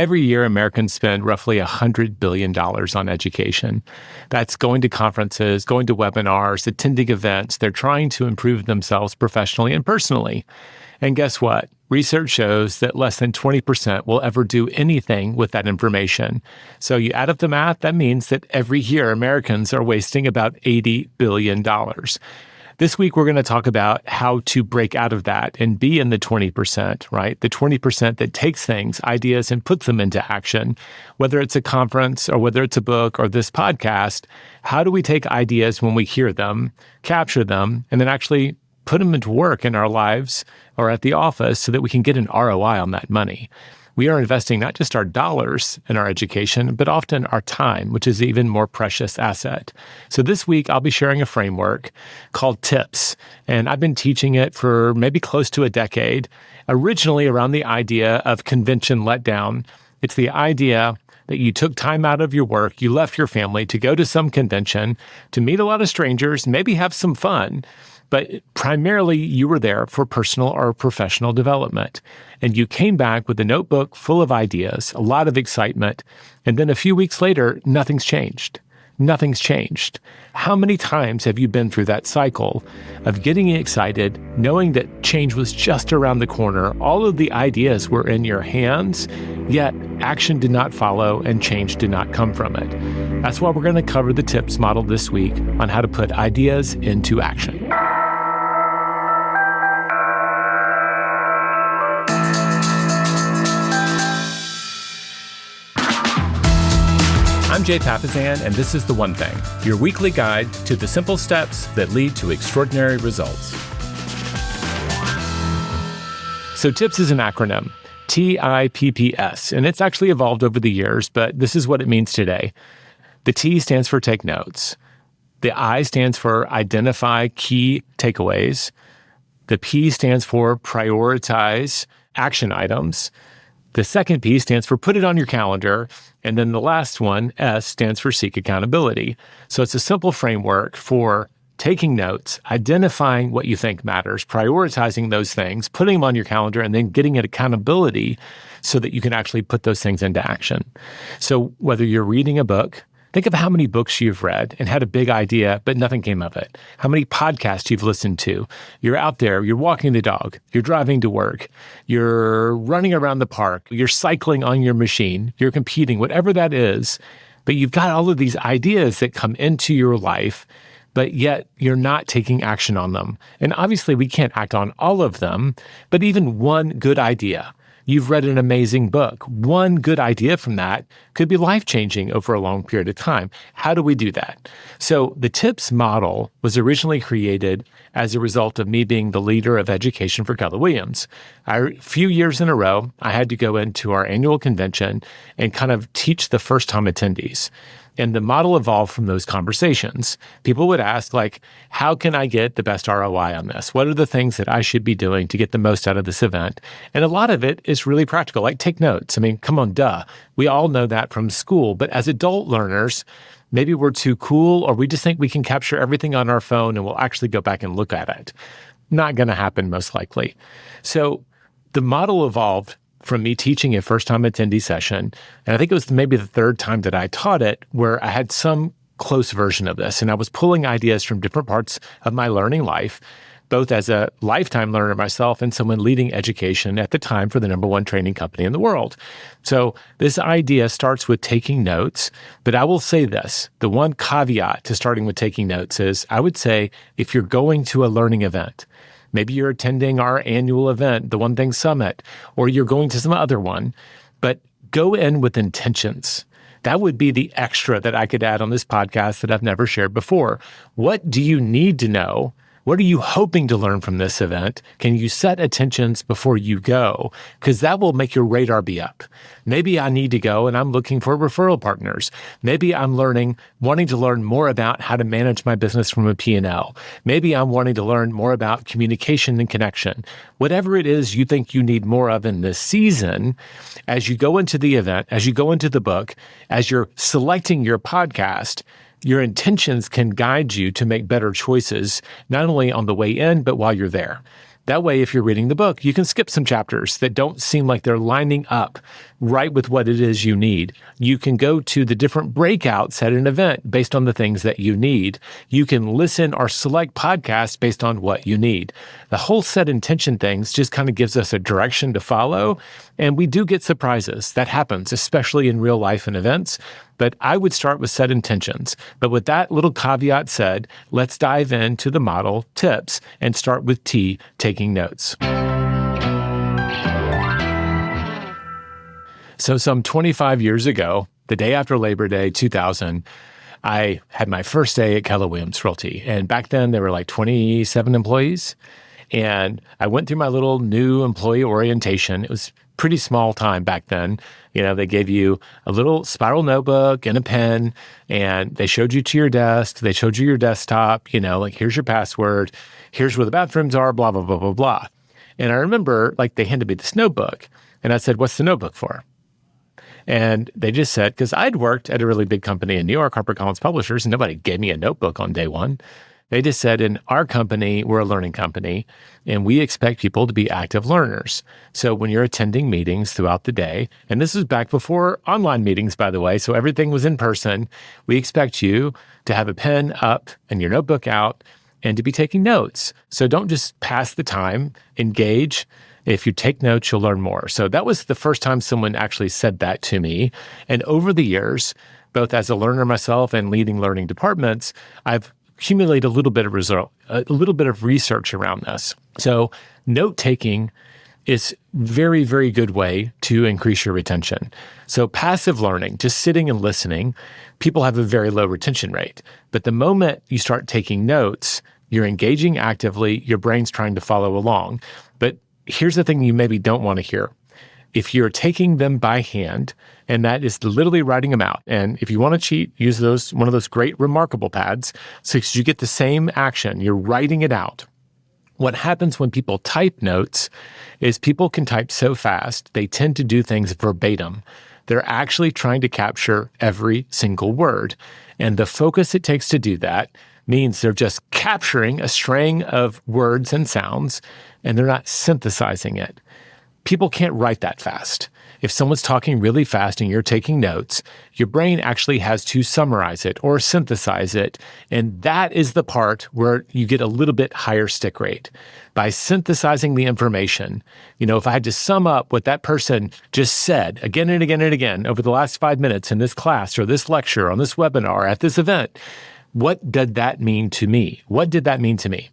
Every year, Americans spend roughly $100 billion on education. That's going to conferences, going to webinars, attending events. They're trying to improve themselves professionally and personally. And guess what? Research shows that less than 20% will ever do anything with that information. So you add up the math, that means that every year Americans are wasting about $80 billion. This week, we're going to talk about how to break out of that and be in the 20%, right? The 20% that takes things, ideas, and puts them into action. Whether it's a conference or whether it's a book or this podcast, how do we take ideas when we hear them, capture them, and then actually put them into work in our lives or at the office so that we can get an ROI on that money? We are investing not just our dollars in our education, but often our time, which is an even more precious asset. So this week, I'll be sharing a framework called T.I.P.P.S, and I've been teaching it for maybe close to a decade, originally around the idea of convention letdown. It's the idea that you took time out of your work, you left your family to go to some convention, to meet a lot of strangers, maybe have some fun, but primarily you were there for personal or professional development. And you came back with a notebook full of ideas, a lot of excitement, and then a few weeks later, nothing's changed. Nothing's changed. How many times have you been through that cycle of getting excited, knowing that change was just around the corner, all of the ideas were in your hands, yet action did not follow and change did not come from it? That's why we're going to cover the T.I.P.P.S model this week on how to put ideas into action. I'm Papasan, and this is The One Thing, your weekly guide to the simple steps that lead to extraordinary results. So T.I.P.P.S is an acronym, T.I.P.P.S, and it's actually evolved over the years, but this is what it means today. The T stands for take notes. The I stands for identify key takeaways. The P stands for prioritize action items. The second P stands for put it on your calendar. And then the last one, S, stands for seek accountability. So it's a simple framework for taking notes, identifying what you think matters, prioritizing those things, putting them on your calendar, and then getting an accountability so that you can actually put those things into action. So whether you're reading a book, think of how many books you've read and had a big idea, but nothing came of it. How many podcasts you've listened to. You're out there, you're walking the dog, you're driving to work, you're running around the park, you're cycling on your machine, you're competing, whatever that is, but you've got all of these ideas that come into your life, but yet you're not taking action on them. And obviously we can't act on all of them, but even one good idea. You've read an amazing book. One good idea from that could be life-changing over a long period of time. How do we do that? So the T.I.P.P.S model was originally created as a result of me being the leader of education for Keller Williams. A few years in a row, I had to go into our annual convention and kind of teach the first-time attendees. And the model evolved from those conversations. People would ask, like, how can I get the best ROI on this? What are the things that I should be doing to get the most out of this event? And a lot of it is really practical, like take notes. I mean, come on, duh. We all know that from school. But as adult learners, maybe we're too cool, or we just think we can capture everything on our phone and we'll actually go back and look at it. Not going to happen, most likely. So the model evolved from me teaching a first-time attendee session, and I think it was maybe the third time that I taught it, where I had some close version of this, and I was pulling ideas from different parts of my learning life, both as a lifetime learner myself and someone leading education at the time for the number one training company in the world. So this idea starts with taking notes, but I will say this, the one caveat to starting with taking notes is, I would say, if you're going to a learning event, maybe you're attending our annual event, the One Thing Summit, or you're going to some other one, but go in with intentions. That would be the extra that I could add on this podcast that I've never shared before. What do you need to know? What are you hoping to learn from this event? Can you set intentions before you go? Because that will make your radar be up. Maybe I need to go and I'm looking for referral partners. Maybe I'm wanting to learn more about how to manage my business from a P&L. Maybe I'm wanting to learn more about communication and connection. Whatever it is you think you need more of in this season, as you go into the event, as you go into the book, as you're selecting your podcast, your intentions can guide you to make better choices, not only on the way in, but while you're there. That way, if you're reading the book, you can skip some chapters that don't seem like they're lining up right with what it is you need. You can go to the different breakouts at an event based on the things that you need. You can listen or select podcasts based on what you need. The whole set intention things just kind of gives us a direction to follow. And we do get surprises. That happens, especially in real life and events. But I would start with set intentions. But with that little caveat said, let's dive into the model tips and start with T, taking notes. So some 25 years ago, the day after Labor Day 2000, I had my first day at Keller Williams Realty. And back then there were like 27 employees. And I went through my little new employee orientation. It was pretty small time back then. They gave you a little spiral notebook and a pen, and they showed you to your desk. They showed you your desktop, like, here's your password. Here's where the bathrooms are, blah, blah, blah, blah, blah. And I remember, they handed me this notebook. And I said, what's the notebook for? And they just said, because I'd worked at a really big company in New York, HarperCollins Publishers, and nobody gave me a notebook on day one. They just said, in our company, we're a learning company, and we expect people to be active learners. So when you're attending meetings throughout the day, and this was back before online meetings, by the way, so everything was in person, we expect you to have a pen up and your notebook out and to be taking notes. So don't just pass the time, engage. If you take notes, you'll learn more. So that was the first time someone actually said that to me. And over the years, both as a learner myself and leading learning departments, I've accumulated a little bit of research around this. So note-taking is very, very good way to increase your retention. So passive learning, just sitting and listening, people have a very low retention rate. But the moment you start taking notes, you're engaging actively, your brain's trying to follow along. But here's the thing you maybe don't want to hear. If you're taking them by hand, and that is literally writing them out, and if you want to cheat, use one of those great Remarkable pads, so you get the same action, you're writing it out. What happens when people type notes is people can type so fast, they tend to do things verbatim. They're actually trying to capture every single word. And the focus it takes to do that means they're just capturing a string of words and sounds, and they're not synthesizing it. People can't write that fast. If someone's talking really fast and you're taking notes, your brain actually has to summarize it or synthesize it. And that is the part where you get a little bit higher stick rate. By synthesizing the information, if I had to sum up what that person just said again and again and again over the last 5 minutes in this class or this lecture, on this webinar, at this event, what did that mean to me? What did that mean to me?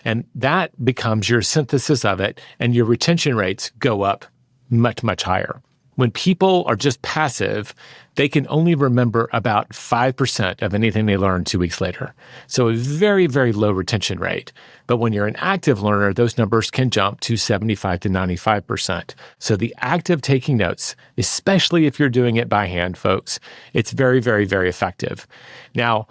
And that becomes your synthesis of it, and your retention rates go up much, much higher. When people are just passive, they can only remember about 5% of anything they learn 2 weeks later. So a very, very low retention rate. But when you're an active learner, those numbers can jump to 75 to 95%. So the active taking notes, especially if you're doing it by hand, folks, it's very, very, very effective. Now,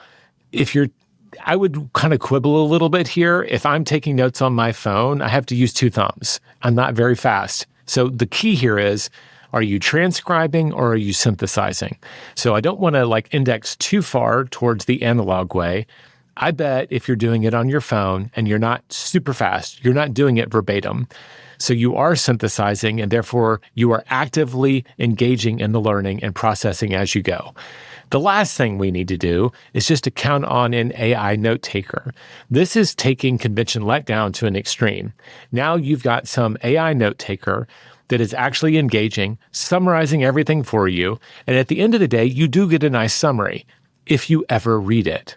I would kind of quibble a little bit here. If I'm taking notes on my phone, I have to use 2 thumbs. I'm not very fast. So the key here is, are you transcribing or are you synthesizing? So I don't want to index too far towards the analog way. I bet if you're doing it on your phone and you're not super fast, you're not doing it verbatim. So you are synthesizing, and therefore you are actively engaging in the learning and processing as you go. The last thing we need to do is just to count on an AI note taker. This is taking convention letdown to an extreme. Now you've got some AI note taker that is actually engaging, summarizing everything for you, and at the end of the day, you do get a nice summary if you ever read it.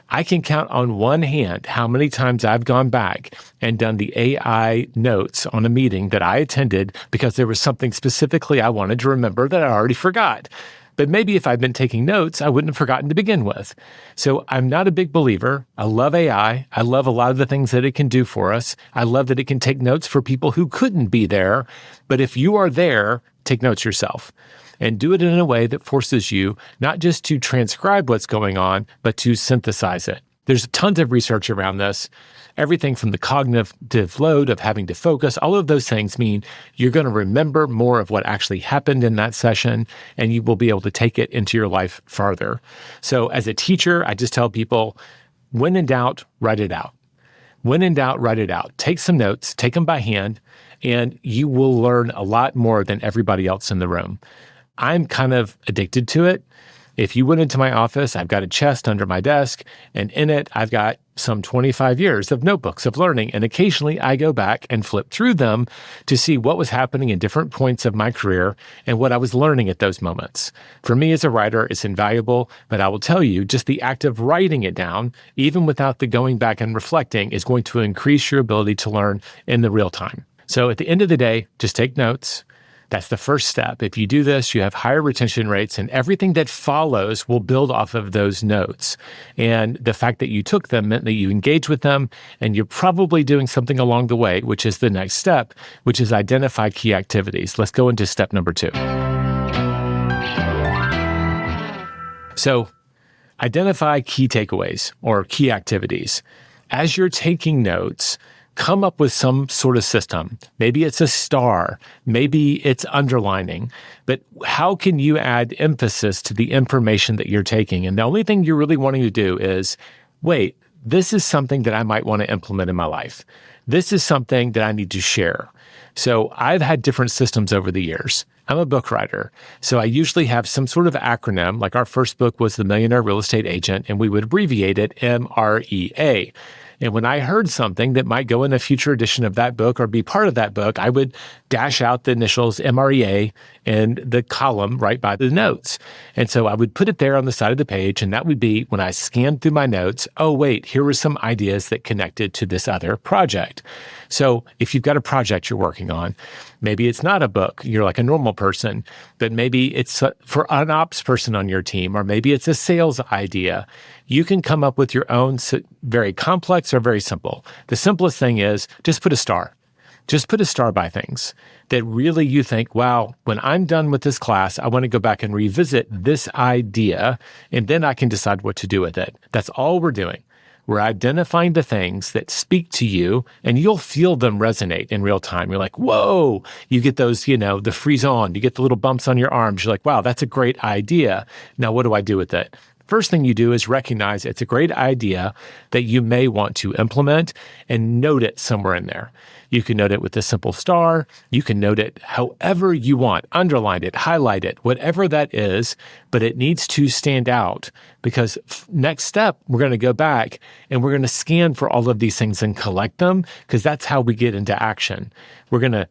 I can count on one hand how many times I've gone back and done the AI notes on a meeting that I attended because there was something specifically I wanted to remember that I already forgot. But maybe if I'd been taking notes, I wouldn't have forgotten to begin with. So I'm not a big believer. I love AI. I love a lot of the things that it can do for us. I love that it can take notes for people who couldn't be there. But if you are there, take notes yourself. And do it in a way that forces you not just to transcribe what's going on, but to synthesize it. There's tons of research around this. Everything from the cognitive load of having to focus, all of those things mean you're going to remember more of what actually happened in that session, and you will be able to take it into your life farther. So as a teacher, I just tell people, when in doubt, write it out. When in doubt, write it out. Take some notes, take them by hand, and you will learn a lot more than everybody else in the room. I'm kind of addicted to it. If you went into my office, I've got a chest under my desk, and in it, I've got some 25 years of notebooks of learning. And occasionally I go back and flip through them to see what was happening in different points of my career and what I was learning at those moments. For me as a writer, it's invaluable, but I will tell you, just the act of writing it down, even without the going back and reflecting, is going to increase your ability to learn in the real time. So at the end of the day, just take notes. That's the first step. If you do this, you have higher retention rates, and everything that follows will build off of those notes. And the fact that you took them meant that you engaged with them, and you're probably doing something along the way, which is the next step, which is identify key activities. Let's go into step number 2. So, identify key takeaways or key activities. As you're taking notes, come up with some sort of system. Maybe it's a star, maybe it's underlining, but how can you add emphasis to the information that you're taking? And the only thing you're really wanting to do is, wait, this is something that I might want to implement in my life. This is something that I need to share. So I've had different systems over the years. I'm a book writer, so I usually have some sort of acronym, like our first book was The Millionaire Real Estate Agent, and we would abbreviate it MREA. And when I heard something that might go in a future edition of that book or be part of that book, I would dash out the initials MREA in the column right by the notes. And so I would put it there on the side of the page, and that would be when I scanned through my notes, oh, wait, here were some ideas that connected to this other project. So if you've got a project you're working on, maybe it's not a book, you're like a normal person, but maybe it's for an ops person on your team, or maybe it's a sales idea. You can come up with your own very complex or very simple. The simplest thing is just put a star. Just put a star by things that really you think, wow, when I'm done with this class, I want to go back and revisit this idea, and then I can decide what to do with it. That's all we're doing. We're identifying the things that speak to you, and you'll feel them resonate in real time. You're like, whoa, you get those, the freeze on, you get the little bumps on your arms. You're like, wow, that's a great idea. Now, what do I do with it? First thing you do is recognize it's a great idea that you may want to implement and note it somewhere in there. You can note it with a simple star. You can note it however you want, underline it, highlight it, whatever that is, but it needs to stand out because next step, we're going to go back and we're going to scan for all of these things and collect them because that's how we get into action. We're going to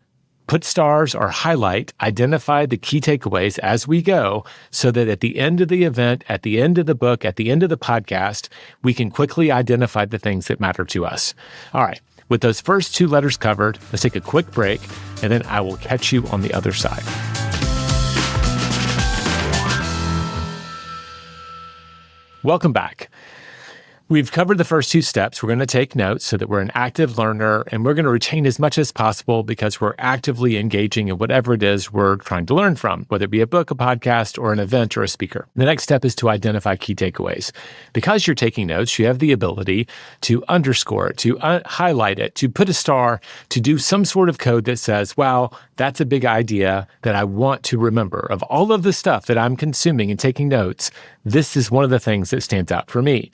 put stars or highlight, identify the key takeaways as we go so that at the end of the event, at the end of the book, at the end of the podcast, we can quickly identify the things that matter to us. All right, with those first 2 letters covered, let's take a quick break, and then I will catch you on the other side. Welcome back. We've covered the first 2 steps. We're going to take notes so that we're an active learner, and we're going to retain as much as possible because we're actively engaging in whatever it is we're trying to learn from, whether it be a book, a podcast, or an event, or a speaker. The next step is to identify key takeaways. Because you're taking notes, you have the ability to underscore it, to highlight it, to put a star, to do some sort of code that says, wow, that's a big idea that I want to remember. Of all of the stuff that I'm consuming and taking notes, this is one of the things that stands out for me.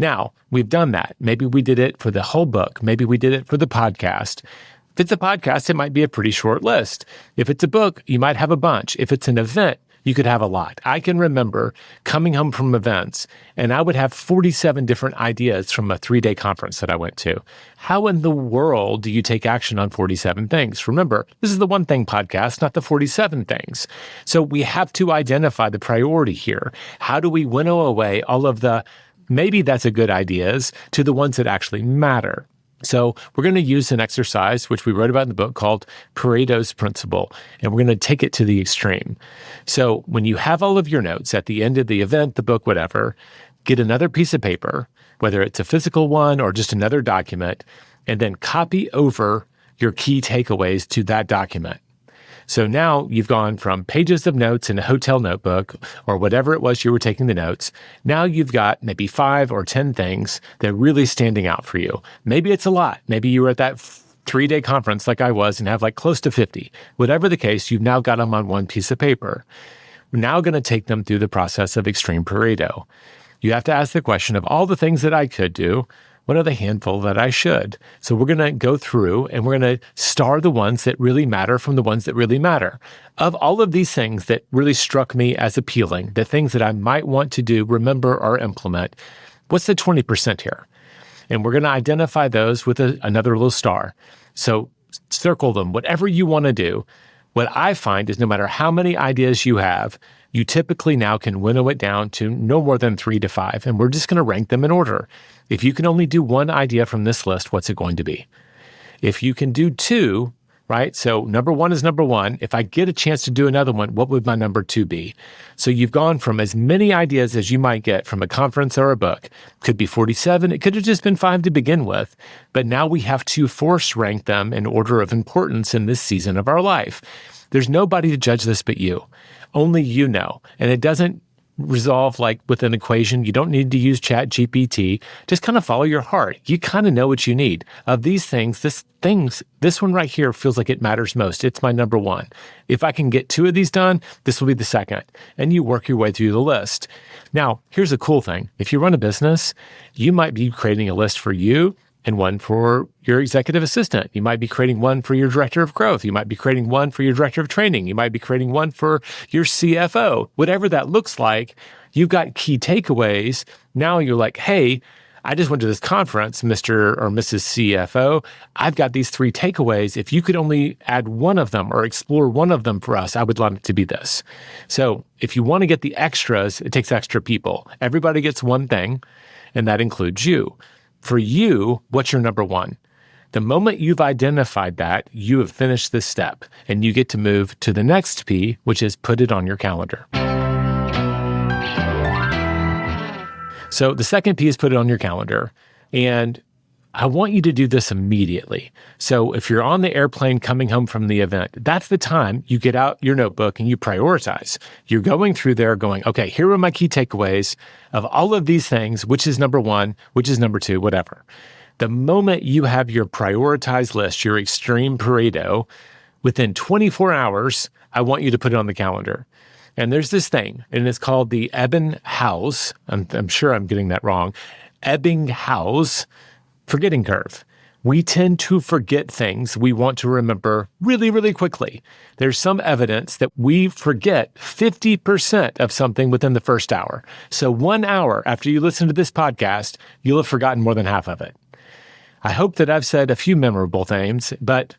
Now, we've done that. Maybe we did it for the whole book. Maybe we did it for the podcast. If it's a podcast, it might be a pretty short list. If it's a book, you might have a bunch. If it's an event, you could have a lot. I can remember coming home from events, and I would have 47 different ideas from a 3-day conference that I went to. How in the world do you take action on 47 things? Remember, this is the One Thing podcast, not the 47 things. So we have to identify the priority here. How do we winnow away all of the maybe that's a good ideas to the ones that actually matter? So we're going to use an exercise, which we wrote about in the book called Pareto's Principle, and we're going to take it to the extreme. So when you have all of your notes at the end of the event, the book, whatever, get another piece of paper, whether it's a physical one or just another document, and then copy over your key takeaways to that document. So now you've gone from pages of notes in a hotel notebook or whatever it was you were taking the notes. Now you've got maybe 5 or 10 things that are really standing out for you. Maybe it's a lot. Maybe you were at that 3-day conference like I was and have like close to 50. Whatever the case, you've now got them on one piece of paper. We're now going to take them through the process of extreme Pareto. You have to ask the question of all the things that I could do, What are the handful that I should? So we're going to go through and we're going to star the ones that really matter from the ones that really matter. Of all of these things that really struck me as appealing, the things that I might want to do, remember, or implement, what's the 20% here? And we're going to identify those with another little star. So circle them, whatever you want to do. What I find is no matter how many ideas you have, you typically now can winnow it down to no more than 3 to 5, and we're just going to rank them in order. If you can only do one idea from this list, what's it going to be? If you can do 2, right? So number 1 is number 1. If I get a chance to do another one, what would my number 2 be? So you've gone from as many ideas as you might get from a conference or a book. Could be 47. It could have just been 5 to begin with. But now we have to force rank them in order of importance in this season of our life. There's nobody to judge this but you. Only you know. And it doesn't resolve like with an equation. You don't need to use ChatGPT. Just kind of follow your heart. You kind of know what you need. Of these things, this one right here feels like it matters most. It's my number 1. If I can get 2 of these done, this will be the second. And you work your way through the list. Now, here's the cool thing. If you run a business, you might be creating a list for you and one for your executive assistant. You might be creating one for your director of growth. You might be creating one for your director of training. You might be creating one for your CFO. Whatever that looks like, you've got key takeaways. Now you're like, hey, I just went to this conference, Mr. or Mrs. CFO. I've got these 3 takeaways. If you could only add one of them or explore one of them for us, I would love it to be this. So if you want to get the extras, it takes extra people. Everybody gets one thing, and that includes you. For you, what's your number 1? The moment you've identified that, you have finished this step, and you get to move to the next P, which is put it on your calendar. So the second P is put it on your calendar, and I want you to do this immediately. So if you're on the airplane coming home from the event, that's the time you get out your notebook and you prioritize. You're going through there going, okay, here are my key takeaways of all of these things, which is number 1, which is number 2, whatever. The moment you have your prioritized list, your extreme Pareto, within 24 hours, I want you to put it on the calendar. And there's this thing, and it's called the Ebbinghaus. I'm sure I'm getting that wrong. Ebbinghaus forgetting curve. We tend to forget things we want to remember really, really quickly. There's some evidence that we forget 50% of something within the first hour. So 1 hour after you listen to this podcast, you'll have forgotten more than half of it. I hope that I've said a few memorable things, but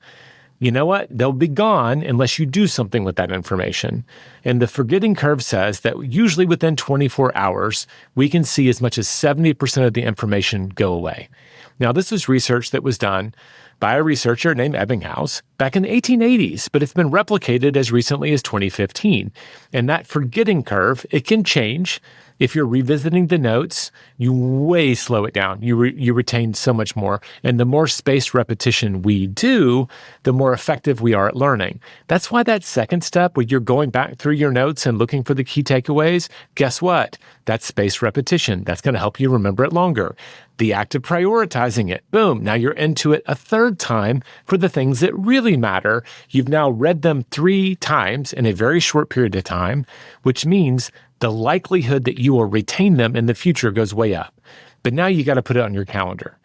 you know what? They'll be gone unless you do something with that information. And the forgetting curve says that usually within 24 hours, we can see as much as 70% of the information go away. Now, this is research that was done by a researcher named Ebbinghaus back in the 1880s, but it's been replicated as recently as 2015. And that forgetting curve, it can change. If you're revisiting the notes, you way slow it down. You retain so much more. And the more spaced repetition we do, the more effective we are at learning. That's why that second step, where you're going back through your notes and looking for the key takeaways, guess what? That's spaced repetition. That's going to help you remember it longer. The act of prioritizing it, boom, now you're into it a third time for the things that really matter. You've now read them 3 times in a very short period of time, which means the likelihood that you will retain them in the future goes way up. But now you got to put it on your calendar.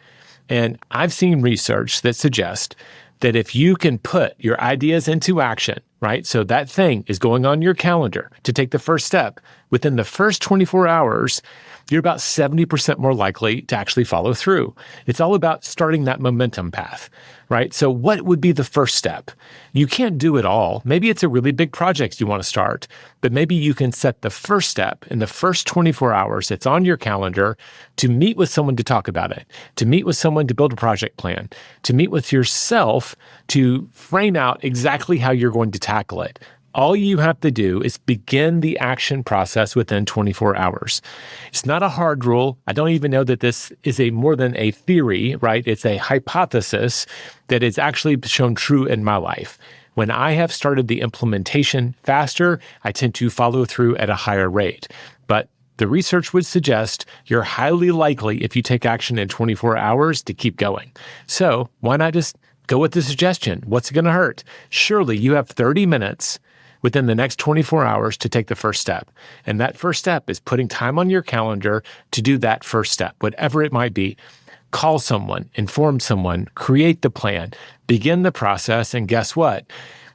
And I've seen research that suggests that if you can put your ideas into action, right? So that thing is going on your calendar to take the first step. Within the first 24 hours, you're about 70% more likely to actually follow through. It's all about starting that momentum path, right? So what would be the first step? You can't do it all. Maybe it's a really big project you want to start, but maybe you can set the first step in the first 24 hours. It's on your calendar to meet with someone to talk about it, to meet with someone to build a project plan, to meet with yourself to frame out exactly how you're going to tackle it. All you have to do is begin the action process within 24 hours. It's not a hard rule. I don't even know that this is more than a theory, right? It's a hypothesis that is actually shown true in my life. When I have started the implementation faster, I tend to follow through at a higher rate. But the research would suggest you're highly likely, if you take action in 24 hours, to keep going. So why not just go with the suggestion? What's it going to hurt? Surely you have 30 minutes within the next 24 hours to take the first step. And that first step is putting time on your calendar to do that first step, whatever it might be. Call someone, inform someone, create the plan, begin the process, and guess what?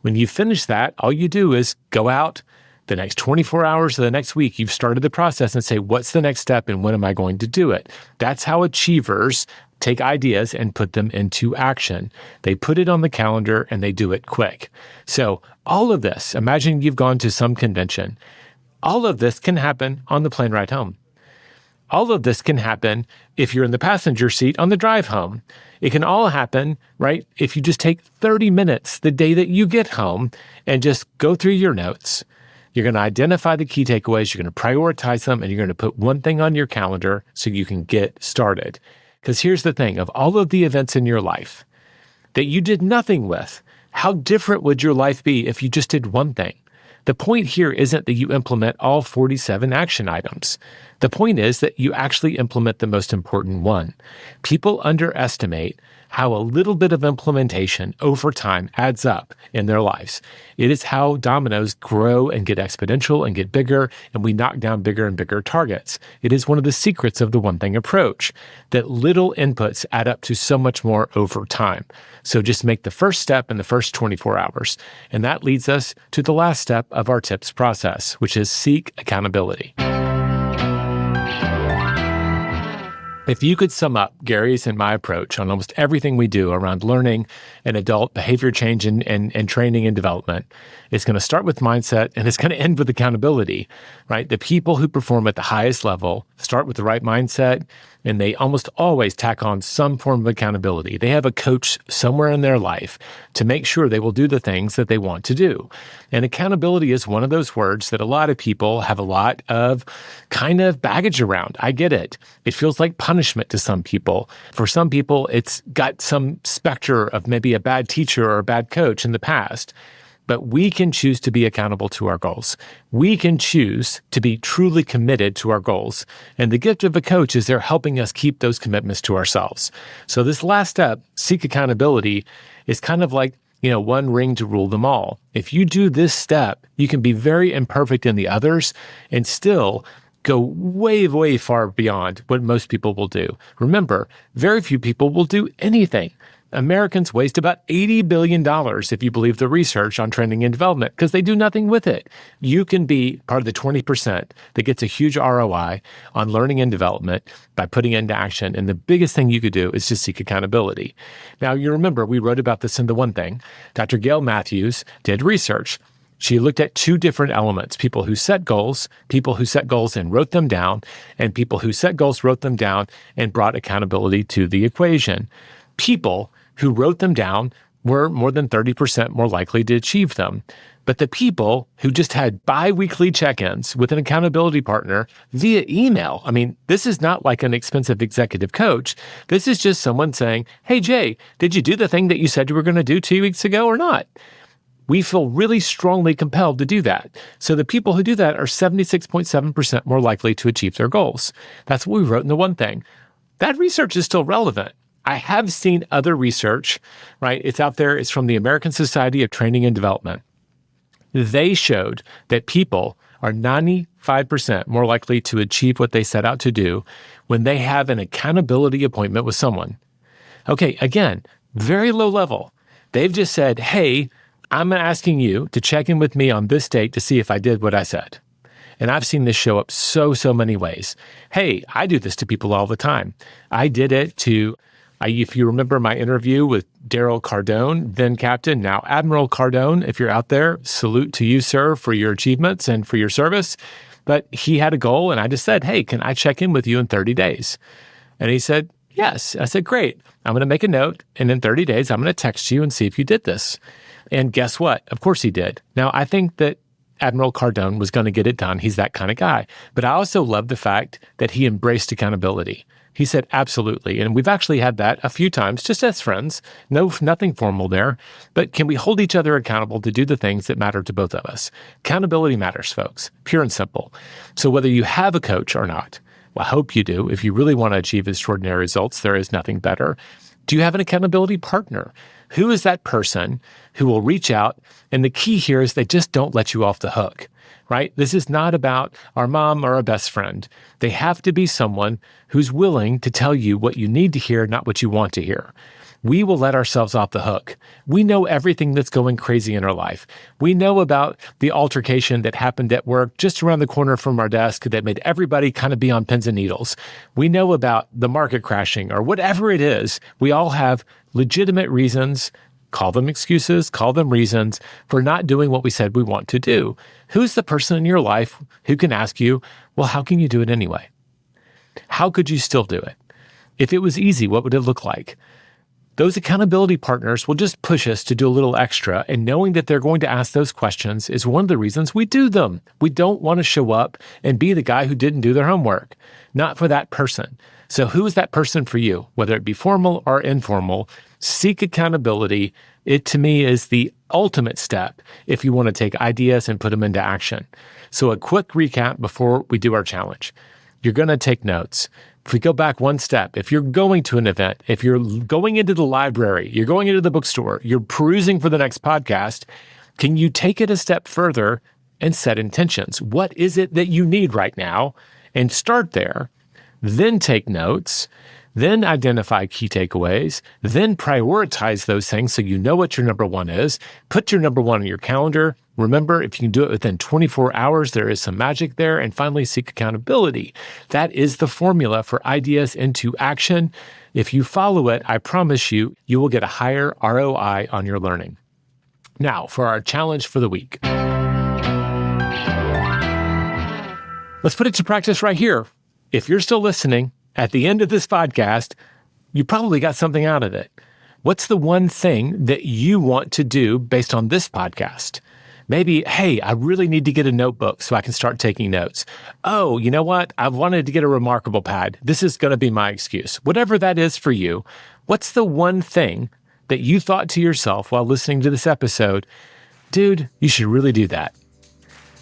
When you finish that, all you do is go out the next 24 hours of the next week, you've started the process and say, what's the next step and when am I going to do it? That's how achievers take ideas and put them into action. They put it on the calendar and they do it quick. So all of this, imagine you've gone to some convention. All of this can happen on the plane ride home. All of this can happen if you're in the passenger seat on the drive home. It can all happen, right, if you just take 30 minutes the day that you get home and just go through your notes. You're going to identify the key takeaways, you're going to prioritize them, and you're going to put one thing on your calendar so you can get started. Because here's the thing, of all of the events in your life that you did nothing with, how different would your life be if you just did one thing? The point here isn't that you implement all 47 action items. The point is that you actually implement the most important one. People underestimate how a little bit of implementation over time adds up in their lives. It is how dominoes grow and get exponential and get bigger, and we knock down bigger and bigger targets. It is one of the secrets of the one thing approach, that little inputs add up to so much more over time. So just make the first step in the first 24 hours. And that leads us to the last step of our TIPS process, which is seek accountability. If you could sum up Gary's and my approach on almost everything we do around learning and adult behavior change and training and development, it's going to start with mindset and it's going to end with accountability, right? The people who perform at the highest level start with the right mindset, and they almost always tack on some form of accountability. They have a coach somewhere in their life to make sure they will do the things that they want to do. And accountability is one of those words that a lot of people have a lot of kind of baggage around. I get it. It feels like punishment to some people. For some people, it's got some specter of maybe a bad teacher or a bad coach in the past. But we can choose to be accountable to our goals. We can choose to be truly committed to our goals. And the gift of a coach is they're helping us keep those commitments to ourselves. So this last step, seek accountability, is kind of like, one ring to rule them all. If you do this step, you can be very imperfect in the others and still go way, way far beyond what most people will do. Remember, very few people will do anything. Americans waste about $80 billion, if you believe the research on training and development, because they do nothing with it. You can be part of the 20% that gets a huge ROI on learning and development by putting it into action. And the biggest thing you could do is just seek accountability. Now, you remember we wrote about this in The One Thing. Dr. Gail Matthews did research. She looked at two different elements: people who set goals and wrote them down, and people who set goals, wrote them down, and brought accountability to the equation. People who wrote them down were more than 30% more likely to achieve them. But the people who just had bi-weekly check-ins with an accountability partner via email, this is not like an expensive executive coach. This is just someone saying, hey, Jay, did you do the thing that you said you were going to do 2 weeks ago or not? We feel really strongly compelled to do that. So the people who do that are 76.7% more likely to achieve their goals. That's what we wrote in The One Thing. That research is still relevant. I have seen other research, right? It's out there. It's from the American Society of Training and Development. They showed that people are 95% more likely to achieve what they set out to do when they have an accountability appointment with someone. Okay, again, very low level. They've just said, hey, I'm asking you to check in with me on this date to see if I did what I said. And I've seen this show up so many ways. Hey, I do this to people all the time. I did it to... if you remember my interview with Daryl Cardone, then Captain, now Admiral Cardone, if you're out there, salute to you, sir, for your achievements and for your service. But he had a goal, and I just said, hey, can I check in with you in 30 days? And he said, yes. I said, great. I'm going to make a note, and in 30 days, I'm going to text you and see if you did this. And guess what? Of course he did. Now, I think that Admiral Cardone was going to get it done. He's that kind of guy. But I also love the fact that he embraced accountability. He said, absolutely. And we've actually had that a few times, just as friends. Nothing formal there. But can we hold each other accountable to do the things that matter to both of us? Accountability matters, folks. Pure and simple. So whether you have a coach or not, well, I hope you do. If you really want to achieve extraordinary results, there is nothing better. Do you have an accountability partner? Who is that person who will reach out? And the key here is they just don't let you off the hook, right? This is not about our mom or our best friend. They have to be someone who's willing to tell you what you need to hear, not what you want to hear. We will let ourselves off the hook. We know everything that's going crazy in our life. We know about the altercation that happened at work just around the corner from our desk that made everybody kind of be on pins and needles. We know about the market crashing or whatever it is. We all have legitimate reasons, call them excuses, call them reasons, for not doing what we said we want to do. Who's the person in your life who can ask you, well, how can you do it anyway? How could you still do it? If it was easy, what would it look like? Those accountability partners will just push us to do a little extra, and knowing that they're going to ask those questions is one of the reasons we do them. We don't want to show up and be the guy who didn't do their homework, not for that person. So who is that person for you? Whether it be formal or informal, seek accountability. It, to me, is the ultimate step if you want to take ideas and put them into action. So a quick recap before we do our challenge. You're going to take notes. If we go back one step, if you're going to an event, if you're going into the library, you're going into the bookstore, you're perusing for the next podcast, can you take it a step further and set intentions? What is it that you need right now? And start there. Then take notes. Then identify key takeaways. Then prioritize those things so you know what your number one is. Put your number one on your calendar. Remember, if you can do it within 24 hours, there is some magic there. And finally, seek accountability. That is the formula for ideas into action. If you follow it, I promise you, you will get a higher ROI on your learning. Now, for our challenge for the week. Let's put it to practice right here. If you're still listening, at the end of this podcast, you probably got something out of it. What's the one thing that you want to do based on this podcast? Maybe, hey, I really need to get a notebook so I can start taking notes. Oh, you know what? I wanted to get a Remarkable pad. This is going to be my excuse. Whatever that is for you, what's the one thing that you thought to yourself while listening to this episode? Dude, you should really do that.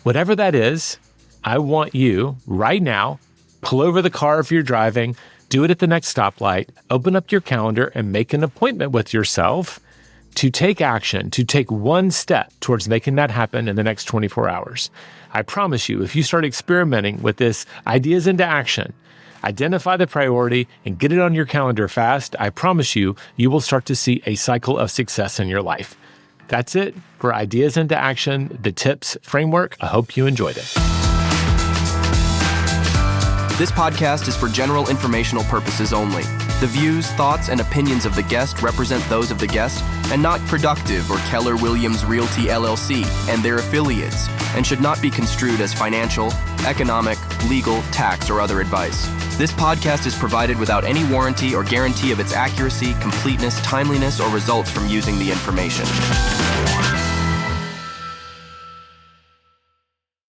Whatever that is, I want you right now, pull over the car if you're driving, do it at the next stoplight, open up your calendar and make an appointment with yourself to take action, to take one step towards making that happen in the next 24 hours. I promise you, if you start experimenting with this ideas into action, identify the priority and get it on your calendar fast, I promise you, you will start to see a cycle of success in your life. That's it for Ideas into Action, the TIPS framework. I hope you enjoyed it. This podcast is for general informational purposes only. The views, thoughts, and opinions of the guest represent those of the guest and not Productive or Keller Williams Realty LLC and their affiliates, and should not be construed as financial, economic, legal, tax, or other advice. This podcast is provided without any warranty or guarantee of its accuracy, completeness, timeliness, or results from using the information.